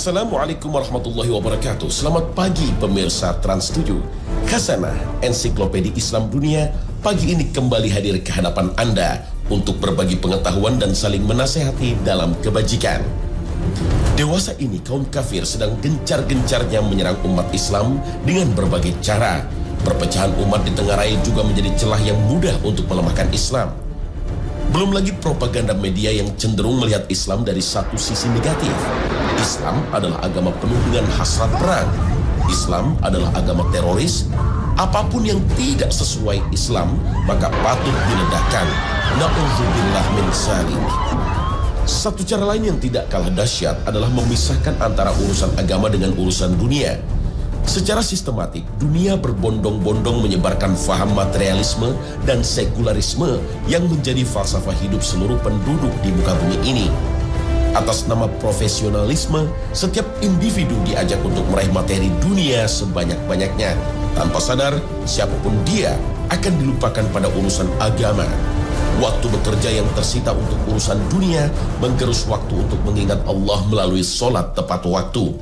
Assalamualaikum warahmatullahi wabarakatuh. Selamat pagi pemirsa Trans 7. Khazanah Ensiklopedia Islam Dunia pagi ini kembali hadir ke hadapan Anda untuk berbagi pengetahuan dan saling menasehati dalam kebajikan. Dewasa ini kaum kafir sedang gencar-gencarnya menyerang umat Islam dengan berbagai cara. Perpecahan umat di tengah raya juga menjadi celah yang mudah untuk melemahkan Islam. Belum lagi propaganda media yang cenderung melihat Islam dari satu sisi negatif. Islam adalah agama penuh dengan hasrat perang. Islam adalah agama teroris. Apapun yang tidak sesuai Islam maka patut diledakkan. Na'udzubillah min dzalik. Satu cara lain yang tidak kalah dahsyat adalah memisahkan antara urusan agama dengan urusan dunia. Secara sistematik, dunia berbondong-bondong menyebarkan faham materialisme dan sekularisme yang menjadi falsafah hidup seluruh penduduk di muka bumi ini. Atas nama profesionalisme, setiap individu diajak untuk meraih materi dunia sebanyak-banyaknya. Tanpa sadar, siapapun dia akan dilupakan pada urusan agama. Waktu bekerja yang tersita untuk urusan dunia menggerus waktu untuk mengingat Allah melalui sholat tepat waktu.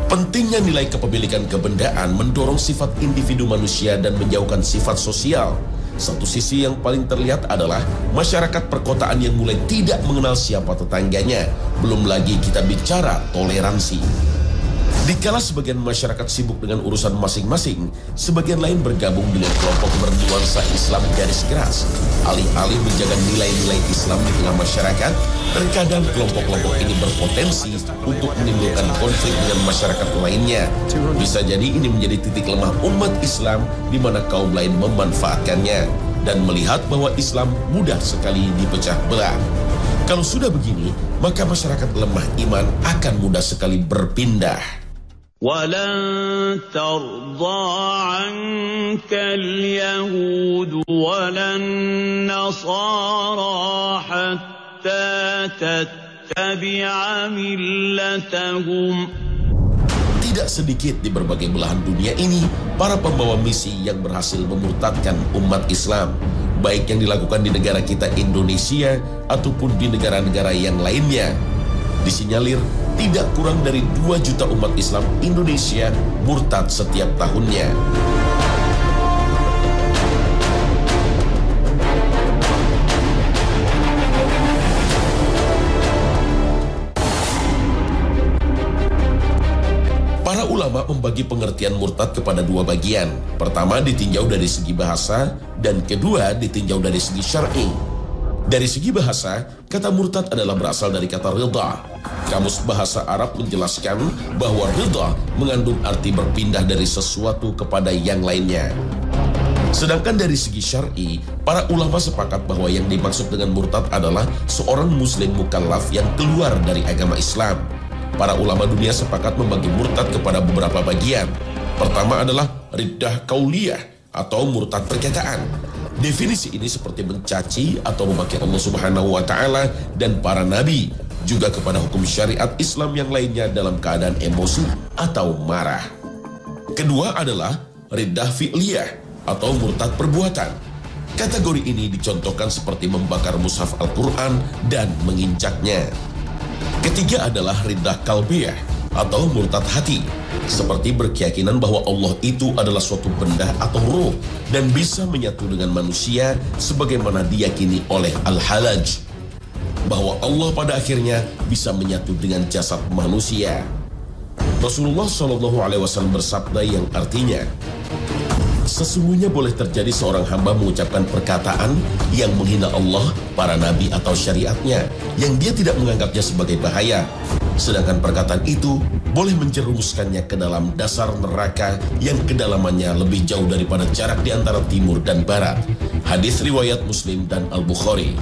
Pentingnya nilai kepemilikan kebendaan mendorong sifat individu manusia dan menjauhkan sifat sosial. Satu sisi yang paling terlihat adalah masyarakat perkotaan yang mulai tidak mengenal siapa tetangganya. Belum lagi kita bicara toleransi. Dikala sebagian masyarakat sibuk dengan urusan masing-masing, sebagian lain bergabung dengan kelompok bernuansa Islam garis keras. Alih-alih menjaga nilai-nilai Islam di tengah masyarakat, terkadang kelompok-kelompok ini berpotensi untuk menimbulkan konflik dengan masyarakat lainnya. Bisa jadi ini menjadi titik lemah umat Islam di mana kaum lain memanfaatkannya dan melihat bahwa Islam mudah sekali dipecah belah. Kalau sudah begini, maka masyarakat lemah iman akan mudah sekali berpindah. وَلَن تَرْضَىٰ عَنكَ الْيَهُودُ وَلَا النَّصَارَىٰ حَتَّىٰ تَتَّبِعَ مِلَّتَهُمْ. Tidak sedikit di berbagai belahan dunia ini para pembawa misi yang berhasil memurtadkan umat Islam, baik yang dilakukan di negara kita Indonesia ataupun di negara-negara yang lainnya. Disinyalir tidak kurang dari 2 juta umat Islam Indonesia murtad setiap tahunnya. Para ulama membagi pengertian murtad kepada 2 bagian. Pertama ditinjau dari segi bahasa dan kedua ditinjau dari segi syar'i. Dari segi bahasa, kata murtad adalah berasal dari kata ridha. Kamus Bahasa Arab menjelaskan bahwa ridha mengandung arti berpindah dari sesuatu kepada yang lainnya. Sedangkan dari segi syar'i, para ulama sepakat bahwa yang dimaksud dengan murtad adalah seorang muslim mukallaf yang keluar dari agama Islam. Para ulama dunia sepakat membagi murtad kepada beberapa bagian. Pertama adalah riddah kauliyah atau murtad perkataan. Definisi ini seperti mencaci atau memakai Allah Subhanahu wa Ta'ala dan para nabi, juga kepada hukum syariat Islam yang lainnya dalam keadaan emosi atau marah. Kedua adalah riddah fi'liyah atau murtad perbuatan. Kategori ini dicontohkan seperti membakar mushaf Al-Quran dan menginjaknya. Ketiga adalah riddah kalbiyah atau murtad hati, seperti berkeyakinan bahwa Allah itu adalah suatu benda atau ruh dan bisa menyatu dengan manusia sebagaimana diyakini oleh Al-Halaj, bahwa Allah pada akhirnya bisa menyatu dengan jasad manusia. Rasulullah SAW bersabda yang artinya, sesungguhnya boleh terjadi seorang hamba mengucapkan perkataan yang menghina Allah, para nabi atau syariatnya, yang dia tidak menganggapnya sebagai bahaya. Sedangkan perkataan itu boleh menjerumuskannya ke dalam dasar neraka yang kedalamannya lebih jauh daripada jarak di antara timur dan barat. Hadis riwayat Muslim dan Al-Bukhari.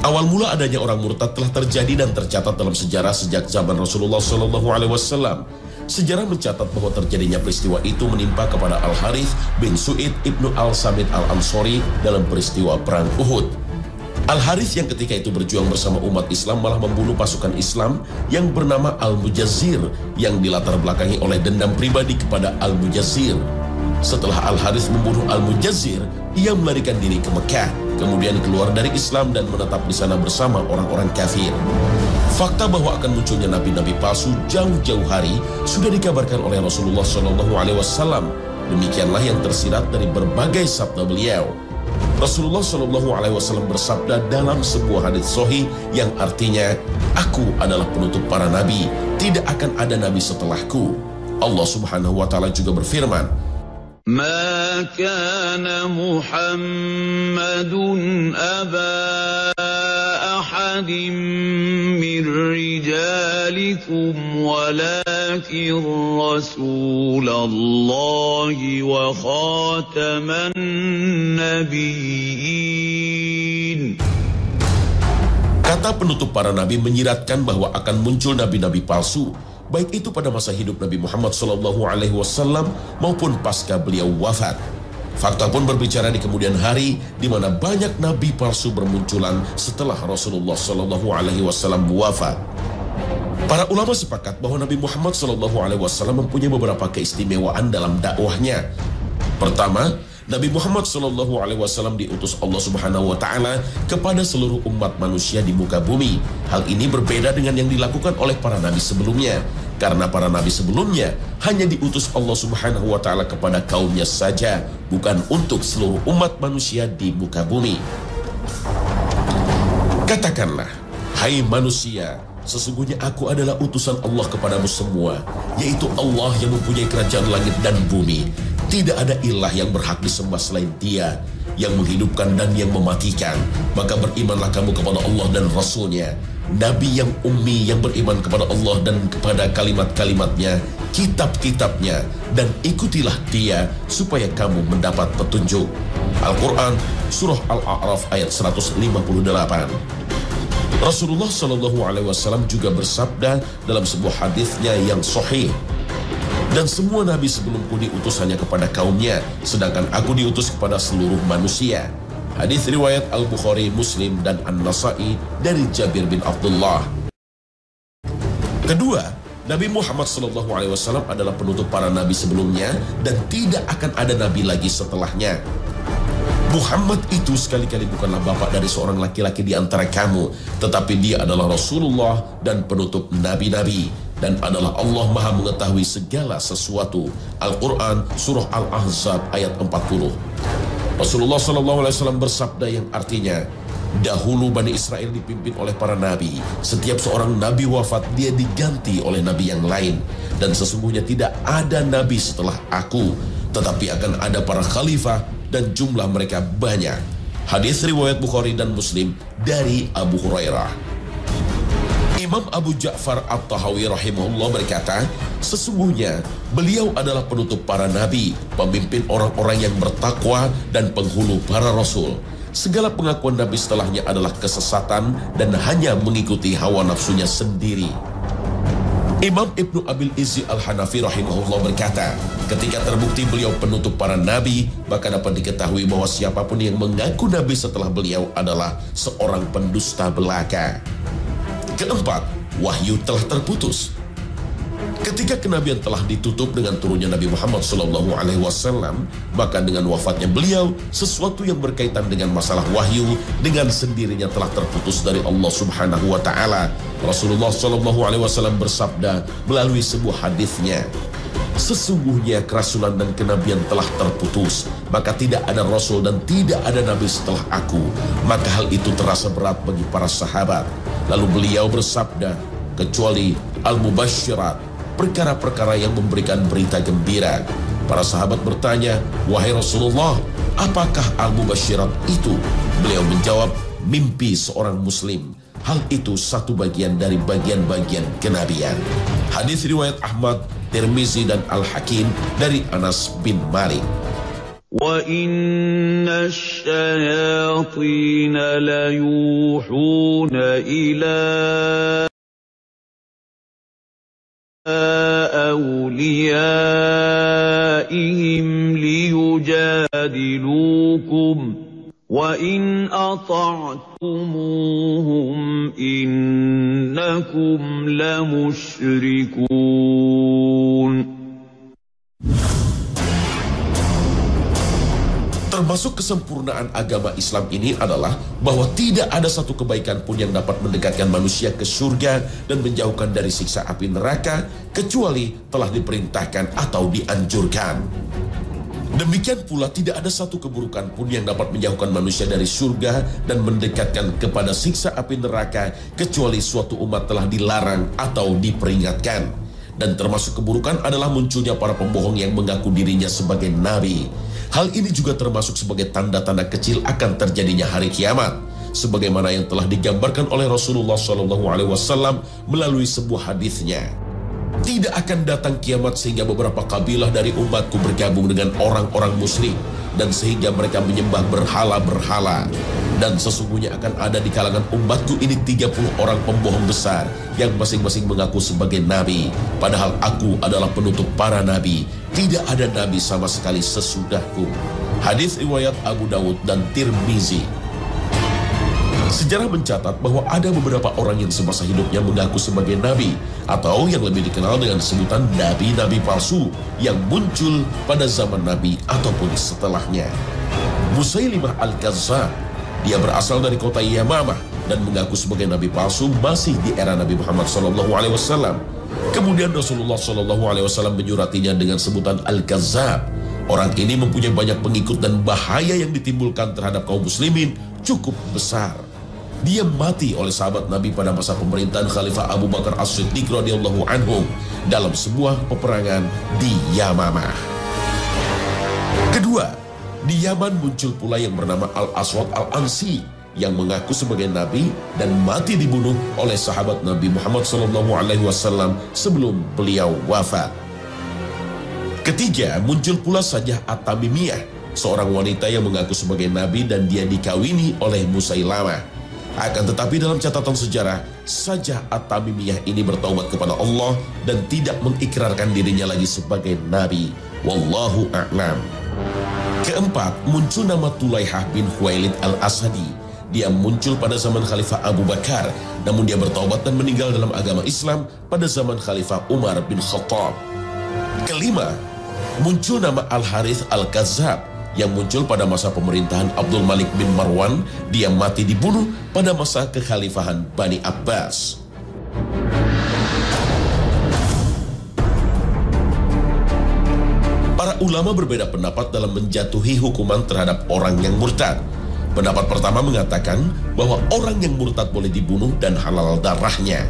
Awal mula adanya orang murtad telah terjadi dan tercatat dalam sejarah sejak zaman Rasulullah SAW. Sejarah mencatat bahwa terjadinya peristiwa itu menimpa kepada Al-Harith bin Su'id ibnu Al-Samit Al-Ansori dalam peristiwa Perang Uhud. Al-Harith yang ketika itu berjuang bersama umat Islam malah membunuh pasukan Islam yang bernama Al-Mujazzir yang dilatar belakangi oleh dendam pribadi kepada Al-Mujazzir. Setelah Al-Harith membunuh Al-Mujazzir, ia melarikan diri ke Mekah, kemudian keluar dari Islam dan menetap di sana bersama orang-orang kafir. Fakta bahwa akan munculnya nabi-nabi palsu jauh-jauh hari sudah dikabarkan oleh Rasulullah SAW. Demikianlah yang tersirat dari berbagai sabda beliau. Rasulullah SAW bersabda dalam sebuah hadits sahih yang artinya, "Aku adalah penutup para nabi, tidak akan ada nabi setelahku." Allah Subhanahu wa taala juga berfirman, "Ma kana Muhammadun aba ahadin min rijalikum walakin Rasulallahi wa khataman nabiyyin." Kata penutup para nabi menyiratkan bahwa akan muncul nabi-nabi palsu, baik itu pada masa hidup Nabi Muhammad SAW maupun pasca beliau wafat. Fakta pun berbicara di kemudian hari, di mana banyak nabi palsu bermunculan setelah Rasulullah SAW wafat. Para ulama sepakat bahwa Nabi Muhammad SAW mempunyai beberapa keistimewaan dalam dakwahnya. Pertama, Nabi Muhammad SAW diutus Allah Subhanahu wa taala kepada seluruh umat manusia di muka bumi. Hal ini berbeda dengan yang dilakukan oleh para nabi sebelumnya, karena para nabi sebelumnya hanya diutus Allah Subhanahu wa taala kepada kaumnya saja, bukan untuk seluruh umat manusia di muka bumi. Katakanlah, "Hai manusia, sesungguhnya aku adalah utusan Allah kepadamu semua, yaitu Allah yang mempunyai kerajaan langit dan bumi. Tidak ada ilah yang berhak disembah selain Dia, yang menghidupkan dan yang mematikan. Maka berimanlah kamu kepada Allah dan Rasul-Nya, Nabi yang ummi yang beriman kepada Allah dan kepada kalimat-kalimatnya, kitab-kitabnya, dan ikutilah Dia supaya kamu mendapat petunjuk." Al-Quran, Surah Al-A'raf ayat 158. Rasulullah SAW juga bersabda dalam sebuah hadisnya yang sahih, "Dan semua nabi sebelumku diutus hanya kepada kaumnya, sedangkan aku diutus kepada seluruh manusia." Hadis riwayat Al-Bukhari, Muslim, dan An-Nasa'i dari Jabir bin Abdullah. Kedua, Nabi Muhammad SAW adalah penutup para nabi sebelumnya dan tidak akan ada nabi lagi setelahnya. Muhammad itu sekali-kali bukanlah bapak dari seorang laki-laki di antara kamu, tetapi dia adalah Rasulullah dan penutup nabi-nabi, dan adalah Allah Maha mengetahui segala sesuatu. Al-Quran, Surah Al-Ahzab ayat 40. Rasulullah SAW bersabda yang artinya, "Dahulu Bani Israel dipimpin oleh para nabi. Setiap seorang nabi wafat, dia diganti oleh nabi yang lain. Dan sesungguhnya tidak ada nabi setelah aku, tetapi akan ada para khalifah dan jumlah mereka banyak." Hadis riwayat Bukhari dan Muslim dari Abu Hurairah. Imam Abu Ja'far At-Tahawi rahimahullah berkata, "Sesungguhnya beliau adalah penutup para nabi, pemimpin orang-orang yang bertakwa dan penghulu para rasul. Segala pengakuan nabi setelahnya adalah kesesatan dan hanya mengikuti hawa nafsunya sendiri." Imam Ibnu Abil Izzi Al-Hanafi rahimahullah berkata, ketika terbukti beliau penutup para nabi, maka dapat diketahui bahwa siapapun yang mengaku nabi setelah beliau adalah seorang pendusta belaka. Keempat, wahyu telah terputus. Ketika kenabian telah ditutup dengan turunnya Nabi Muhammad SAW, maka dengan wafatnya beliau, sesuatu yang berkaitan dengan masalah wahyu dengan sendirinya telah terputus dari Allah Subhanahu wa taala. Rasulullah SAW bersabda melalui sebuah hadisnya, "Sesungguhnya kerasulan dan kenabian telah terputus, maka tidak ada rasul dan tidak ada nabi setelah aku." Maka hal itu terasa berat bagi para sahabat. Lalu beliau bersabda, "Kecuali al-mubasyirat, perkara-perkara yang memberikan berita gembira." Para sahabat bertanya, "Wahai Rasulullah, apakah al-mubasyirat itu?" Beliau menjawab, "Mimpi seorang muslim. Hal itu satu bagian dari bagian-bagian kenabian." Hadis riwayat Ahmad, Tirmizi, dan Al-Hakim dari Anas bin Malik. وَإِنَّ الشَّيَاطِينَ لَيُوحُونَ إِلَىٰ أَوْلِيَائِهِمْ لِيُجَادِلُوكُمْ وَإِنْ أَطَعْتُمُوهُمْ إِنَّكُمْ لَمُشْرِكُونَ. Termasuk kesempurnaan agama Islam ini adalah bahwa tidak ada satu kebaikan pun yang dapat mendekatkan manusia ke surga dan menjauhkan dari siksa api neraka kecuali telah diperintahkan atau dianjurkan. Demikian pula tidak ada satu keburukan pun yang dapat menjauhkan manusia dari surga dan mendekatkan kepada siksa api neraka kecuali suatu umat telah dilarang atau diperingatkan. Dan termasuk keburukan adalah munculnya para pembohong yang mengaku dirinya sebagai nabi. Hal ini juga termasuk sebagai tanda-tanda kecil akan terjadinya hari kiamat, sebagaimana yang telah digambarkan oleh Rasulullah SAW melalui sebuah hadisnya. Tidak akan datang kiamat sehingga beberapa kabilah dari umatku bergabung dengan orang-orang musyrik, dan sehingga mereka menyembah berhala-berhala. Dan sesungguhnya akan ada di kalangan umatku ini 30 orang pembohong besar yang masing-masing mengaku sebagai nabi, padahal aku adalah penutup para nabi. Tidak ada nabi sama sekali sesudahku. Hadis riwayat Abu Dawud dan Tirmizi. Sejarah mencatat bahwa ada beberapa orang yang semasa hidupnya mengaku sebagai nabi, atau yang lebih dikenal dengan sebutan nabi-nabi palsu yang muncul pada zaman nabi ataupun setelahnya. Musailimah al-Kazzab, dia berasal dari kota Yamamah dan mengaku sebagai nabi palsu masih di era Nabi Muhammad SAW. Kemudian Rasulullah SAW menyuratinya dengan sebutan Al-Kazzab. Orang ini mempunyai banyak pengikut dan bahaya yang ditimbulkan terhadap kaum muslimin cukup besar. Dia mati oleh sahabat Nabi pada masa pemerintahan Khalifah Abu Bakar As-Siddiq radhiyallahu anhu dalam sebuah peperangan di Yamamah. Kedua, di Yaman muncul pula yang bernama Al-Aswad Al-Ansi yang mengaku sebagai nabi dan mati dibunuh oleh sahabat Nabi Muhammad SAW sebelum beliau wafat. Ketiga, muncul pula Sajah At-Tamimiyah, seorang wanita yang mengaku sebagai nabi dan dia dikawini oleh Musailamah. Akan tetapi dalam catatan sejarah, Sajah At-Tamimiyah ini bertaubat kepada Allah dan tidak mengikrarkan dirinya lagi sebagai nabi. Wallahu a'lam. Keempat, muncul nama Tulaihah bin Khuwailid al-Asadi. Dia muncul pada zaman Khalifah Abu Bakar, namun dia bertaubat dan meninggal dalam agama Islam pada zaman Khalifah Umar bin Khattab. Kelima, muncul nama Al-Harith Al-Kazzab yang muncul pada masa pemerintahan Abdul Malik bin Marwan. Dia mati dibunuh pada masa kekhalifahan Bani Abbas. Para ulama berbeda pendapat dalam menjatuhi hukuman terhadap orang yang murtad. Pendapat pertama mengatakan bahwa orang yang murtad boleh dibunuh dan halal darahnya.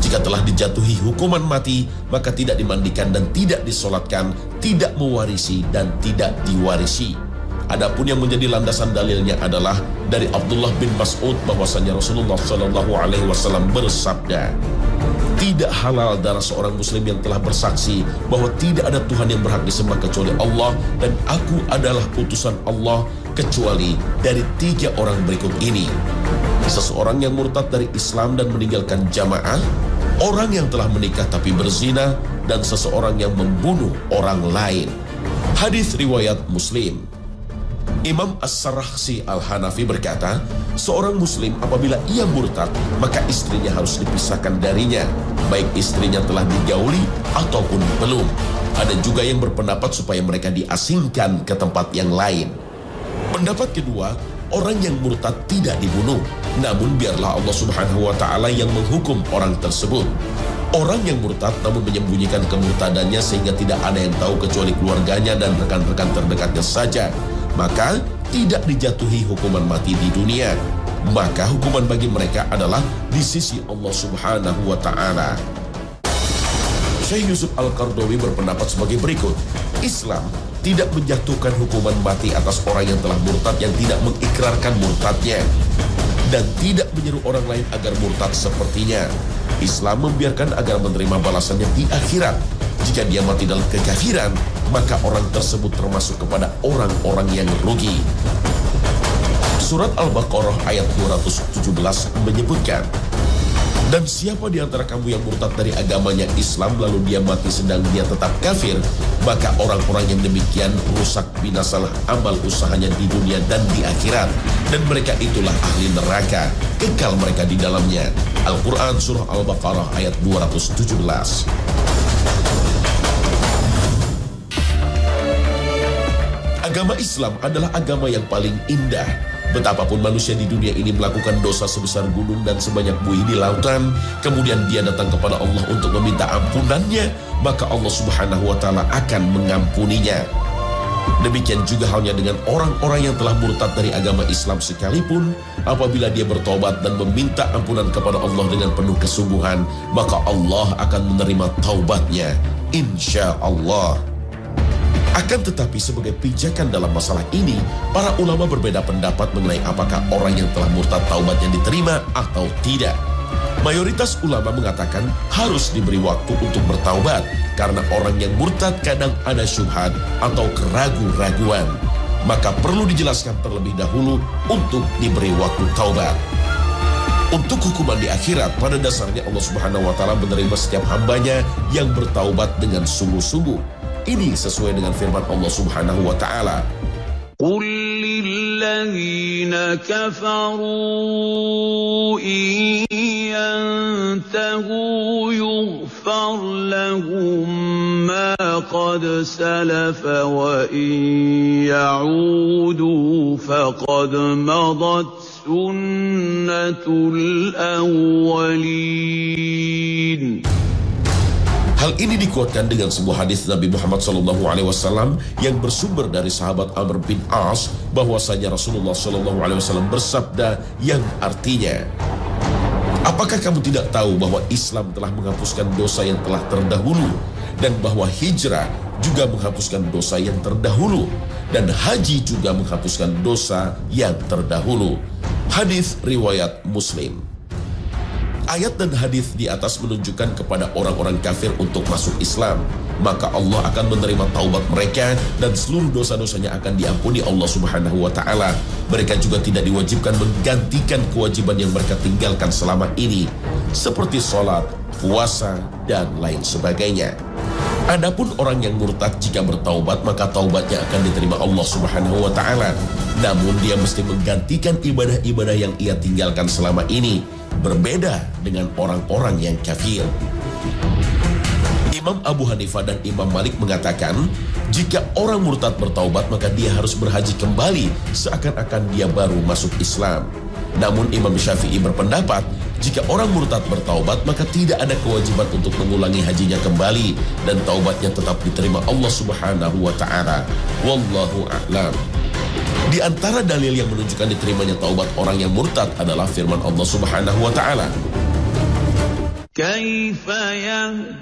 Jika telah dijatuhi hukuman mati, maka tidak dimandikan dan tidak disolatkan, tidak mewarisi dan tidak diwarisi. Adapun yang menjadi landasan dalilnya adalah dari Abdullah bin Mas'ud bahwasanya Rasulullah SAW bersabda, tidak halal darah seorang muslim yang telah bersaksi bahwa tidak ada Tuhan yang berhak disembah kecuali Allah dan aku adalah utusan Allah, kecuali dari 3 orang berikut ini: seseorang yang murtad dari Islam dan meninggalkan jamaah, orang yang telah menikah tapi berzina, dan seseorang yang membunuh orang lain. Hadis riwayat Muslim. Imam As-Sarakhsi Al-Hanafi berkata, seorang muslim apabila ia murtad, maka istrinya harus dipisahkan darinya, baik istrinya telah digauli ataupun belum. Ada juga yang berpendapat supaya mereka diasingkan ke tempat yang lain. Pendapat kedua, orang yang murtad tidak dibunuh, namun biarlah Allah Subhanahu wa Ta'ala yang menghukum orang tersebut. Orang yang murtad namun menyembunyikan kemurtadannya sehingga tidak ada yang tahu kecuali keluarganya dan rekan-rekan terdekatnya saja, maka tidak dijatuhi hukuman mati di dunia. Maka hukuman bagi mereka adalah di sisi Allah Subhanahu wa Ta'ala. Syekh Yusuf Al-Qardawi berpendapat sebagai berikut: Islam tidak menjatuhkan hukuman mati atas orang yang telah murtad yang tidak mengikrarkan murtadnya, dan tidak menyeru orang lain agar murtad sepertinya. Islam membiarkan agar menerima balasannya di akhirat. Jika dia mati dalam kekafiran, maka orang tersebut termasuk kepada orang-orang yang rugi. Surat Al-Baqarah ayat 217 menyebutkan, dan siapa di antara kamu yang murtad dari agamanya Islam lalu dia mati sedang dia tetap kafir, maka orang-orang yang demikian rusak binasalah amal usahanya di dunia dan di akhirat, dan mereka itulah ahli neraka, kekal mereka di dalamnya. Al-Quran Surah Al-Baqarah ayat 217. Agama Islam adalah agama yang paling indah. Betapapun manusia di dunia ini melakukan dosa sebesar gunung dan sebanyak buih di lautan, kemudian dia datang kepada Allah untuk meminta ampunannya, maka Allah Subhanahu wa Ta'ala akan mengampuninya. Demikian juga halnya dengan orang-orang yang telah murtad dari agama Islam sekalipun, apabila dia bertobat dan meminta ampunan kepada Allah dengan penuh kesungguhan, maka Allah akan menerima taubatnya, insya Allah. Akan tetapi sebagai pijakan dalam masalah ini, para ulama berbeda pendapat mengenai apakah orang yang telah murtad taubatnya diterima atau tidak. Mayoritas ulama mengatakan harus diberi waktu untuk bertaubat, karena orang yang murtad kadang ada syubhat atau keraguan-raguan. Maka perlu dijelaskan terlebih dahulu untuk diberi waktu taubat. Untuk hukuman di akhirat, pada dasarnya Allah Subhanahu wa Ta'ala menerima setiap hambanya yang bertaubat dengan sungguh-sungguh. Ini sesuai dengan firman Allah Subhanahu wa Ta'ala. قُلْ لِلَّذِينَ كَفَرُوا إِن يَنْتَهُوا يُغْفَرْ لَهُم مَّا قَدْ سَلَفَ وَإِن يَعُودُوا فَقَدْ مَضَتْ سُنَّةُ الْأَوَّلِينَ. Hal ini dikuatkan dengan sebuah hadis Nabi Muhammad SAW yang bersumber dari sahabat Amr bin As, bahwasanya Rasulullah SAW bersabda yang artinya, apakah kamu tidak tahu bahwa Islam telah menghapuskan dosa yang telah terdahulu, dan bahwa hijrah juga menghapuskan dosa yang terdahulu, dan haji juga menghapuskan dosa yang terdahulu. Hadis riwayat Muslim. Ayat dan hadis di atas menunjukkan kepada orang-orang kafir untuk masuk Islam, maka Allah akan menerima taubat mereka dan seluruh dosa-dosanya akan diampuni Allah Subhanahu wa Ta'ala. Mereka juga tidak diwajibkan menggantikan kewajiban yang mereka tinggalkan selama ini, seperti sholat, puasa, dan lain sebagainya. Adapun orang yang murtad jika bertaubat, maka taubatnya akan diterima Allah Subhanahu wa Ta'ala. Namun dia mesti menggantikan ibadah-ibadah yang ia tinggalkan selama ini, berbeda dengan orang-orang yang kafir. Imam Abu Hanifah dan Imam Malik mengatakan, jika orang murtad bertaubat maka dia harus berhaji kembali seakan-akan dia baru masuk Islam. Namun Imam Syafi'i berpendapat, jika orang murtad bertaubat maka tidak ada kewajiban untuk mengulangi hajinya kembali, dan taubatnya tetap diterima Allah Subhanahu wa Ta'ala. Wallahu a'lam. Di antara dalil yang menunjukkan diterimanya taubat orang yang murtad adalah firman Allah Subhanahu wa Ta'ala. Kaifa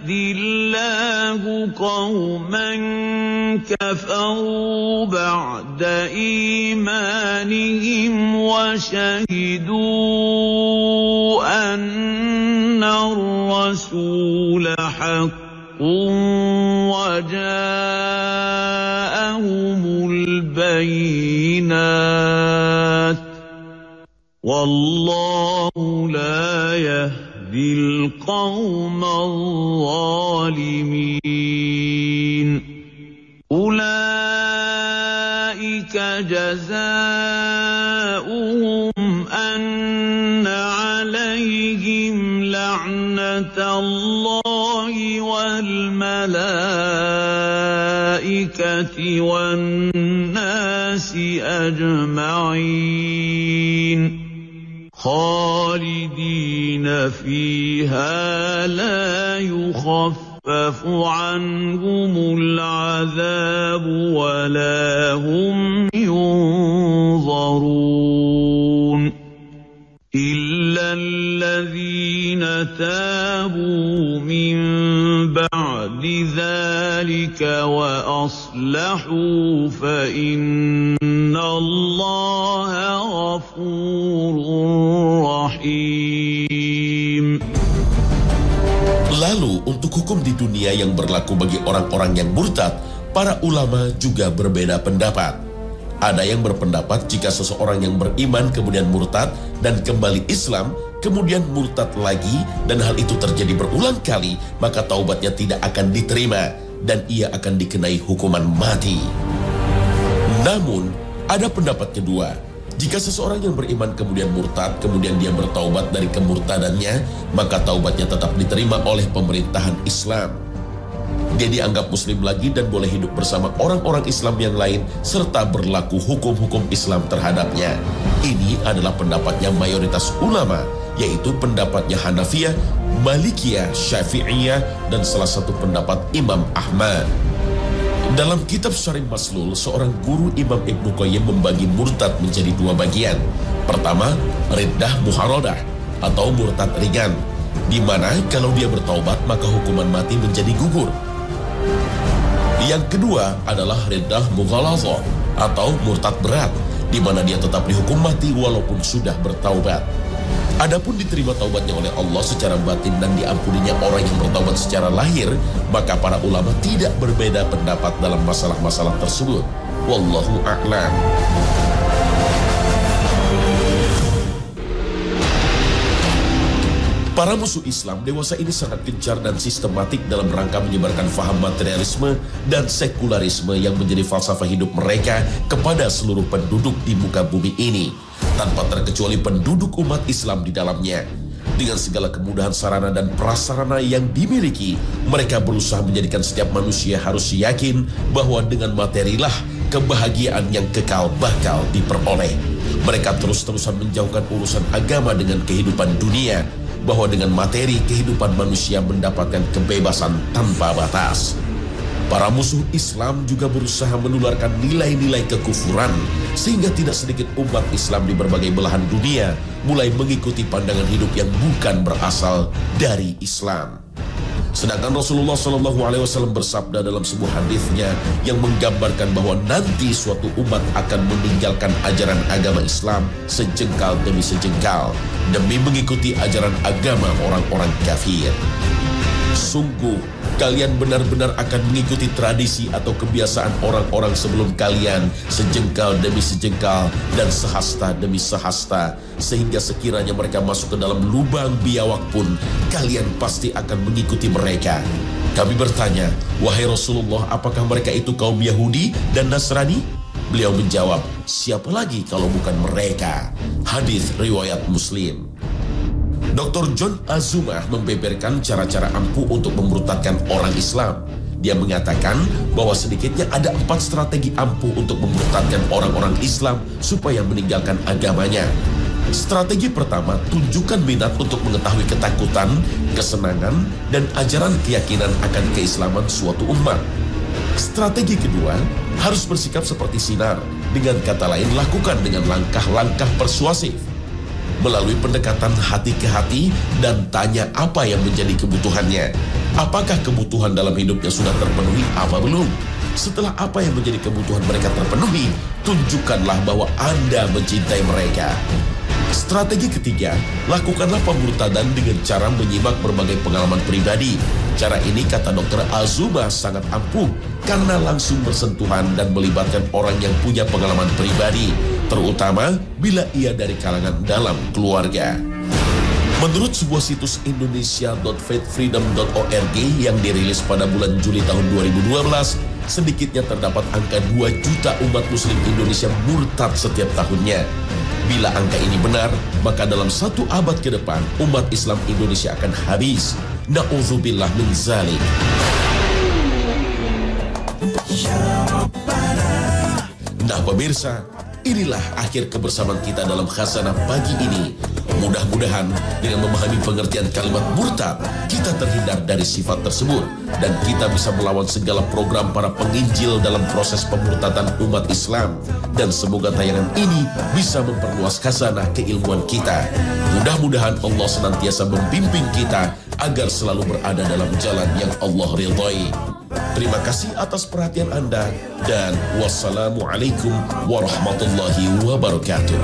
yahdillahu qauman kafaru ba'da imanihim wa shahidu anna ar-rasula haqqun wa ja'ahumul bayinat wallahu la yahdil qaumal zalimin. Ulaika jazaa'uhum anna 'alaihim la'natallahi wal malaikati wan nasi ajma'in khalidina fiha la yukhaffafu anhumul adhabu wa la hum yunzarun illa alladhina tabu min ba'di dhalika wa aslahu fa inna Allaha ghafurur rahim. Lalu untuk hukum di dunia yang berlaku bagi orang-orang yang murtad, para ulama juga berbeda pendapat. Ada yang berpendapat jika seseorang yang beriman kemudian murtad dan kembali Islam, kemudian murtad lagi, dan hal itu terjadi berulang kali, maka taubatnya tidak akan diterima dan ia akan dikenai hukuman mati. Namun, ada pendapat kedua. Jika seseorang yang beriman kemudian murtad, kemudian dia bertaubat dari kemurtadannya, maka taubatnya tetap diterima oleh pemerintahan Islam. Dia dianggap muslim lagi dan boleh hidup bersama orang-orang Islam yang lain serta berlaku hukum-hukum Islam terhadapnya. Ini adalah pendapatnya mayoritas ulama, yaitu pendapatnya Hanafiyah, Malikiyah, Syafi'iyah, dan salah satu pendapat Imam Ahmad. Dalam kitab Syarih Maslul, seorang guru Imam Ibnu Qayyim membagi murtad menjadi dua bagian. Pertama, riddah muharodah atau murtad ringan, di mana kalau dia bertaubat maka hukuman mati menjadi gugur. Yang kedua adalah riddah mughalazah atau murtad berat, di mana dia tetap dihukum mati walaupun sudah bertaubat. Adapun diterima taubatnya oleh Allah secara batin dan diampuninya orang yang bertaubat secara lahir, maka para ulama tidak berbeda pendapat dalam masalah-masalah tersebut. Wallahu a'lam. Para musuh Islam dewasa ini sangat gencar dan sistematik dalam rangka menyebarkan faham materialisme dan sekularisme yang menjadi falsafah hidup mereka kepada seluruh penduduk di muka bumi ini, tanpa terkecuali penduduk umat Islam di dalamnya. Dengan segala kemudahan sarana dan prasarana yang dimiliki, mereka berusaha menjadikan setiap manusia harus yakin bahwa dengan materilah kebahagiaan yang kekal bakal diperoleh. Mereka terus-terusan menjauhkan urusan agama dengan kehidupan dunia, bahwa dengan materi kehidupan manusia mendapatkan kebebasan tanpa batas. Para musuh Islam juga berusaha menularkan nilai-nilai kekufuran, sehingga tidak sedikit umat Islam di berbagai belahan dunia mulai mengikuti pandangan hidup yang bukan berasal dari Islam. Sedangkan Rasulullah SAW bersabda dalam sebuah hadisnya yang menggambarkan bahwa nanti suatu umat akan meninggalkan ajaran agama Islam sejengkal demi sejengkal demi mengikuti ajaran agama orang-orang kafir. Sungguh, kalian benar-benar akan mengikuti tradisi atau kebiasaan orang-orang sebelum kalian sejengkal demi sejengkal dan sehasta demi sehasta, sehingga sekiranya mereka masuk ke dalam lubang biawak pun kalian pasti akan mengikuti mereka. Kami bertanya, wahai Rasulullah, apakah mereka itu kaum Yahudi dan Nasrani? Beliau menjawab, siapa lagi kalau bukan mereka? Hadis riwayat Muslim. Dr. John Azumah membeberkan cara-cara ampuh untuk memurtadkan orang Islam. Dia mengatakan bahwa sedikitnya ada 4 strategi ampuh untuk memurtadkan orang-orang Islam supaya meninggalkan agamanya. Strategi pertama, tunjukkan minat untuk mengetahui ketakutan, kesenangan, dan ajaran keyakinan akan keislaman suatu umat. Strategi kedua, harus bersikap seperti sinar. Dengan kata lain, lakukan dengan langkah-langkah persuasif. Melalui pendekatan hati ke hati dan tanya apa yang menjadi kebutuhannya. Apakah kebutuhan dalam hidupnya sudah terpenuhi apa belum? Setelah apa yang menjadi kebutuhan mereka terpenuhi, tunjukkanlah bahwa Anda mencintai mereka. Strategi ketiga, lakukanlah pemurtadan dengan cara menyimak berbagai pengalaman pribadi. Cara ini, kata Dr. Azumah, sangat ampuh karena langsung bersentuhan dan melibatkan orang yang punya pengalaman pribadi, terutama bila ia dari kalangan dalam keluarga. Menurut sebuah situs indonesia.faithfreedom.org yang dirilis pada bulan Juli tahun 2012, sedikitnya terdapat angka 2 juta umat muslim Indonesia murtad setiap tahunnya. Bila angka ini benar, maka dalam 1 abad ke depan, umat Islam Indonesia akan habis. Na'udzubillah min zalik. Nah pemirsa, inilah akhir kebersamaan kita dalam Khasanah pagi ini. Mudah-mudahan dengan memahami pengertian kalimat murtad, kita terhindar dari sifat tersebut dan kita bisa melawan segala program para penginjil dalam proses pemurtadan umat Islam. Dan semoga tayangan ini bisa memperluas khasanah keilmuan kita. Mudah-mudahan Allah senantiasa membimbing kita agar selalu berada dalam jalan yang Allah ridhai. Terima kasih atas perhatian Anda dan wassalamualaikum warahmatullahi wabarakatuh.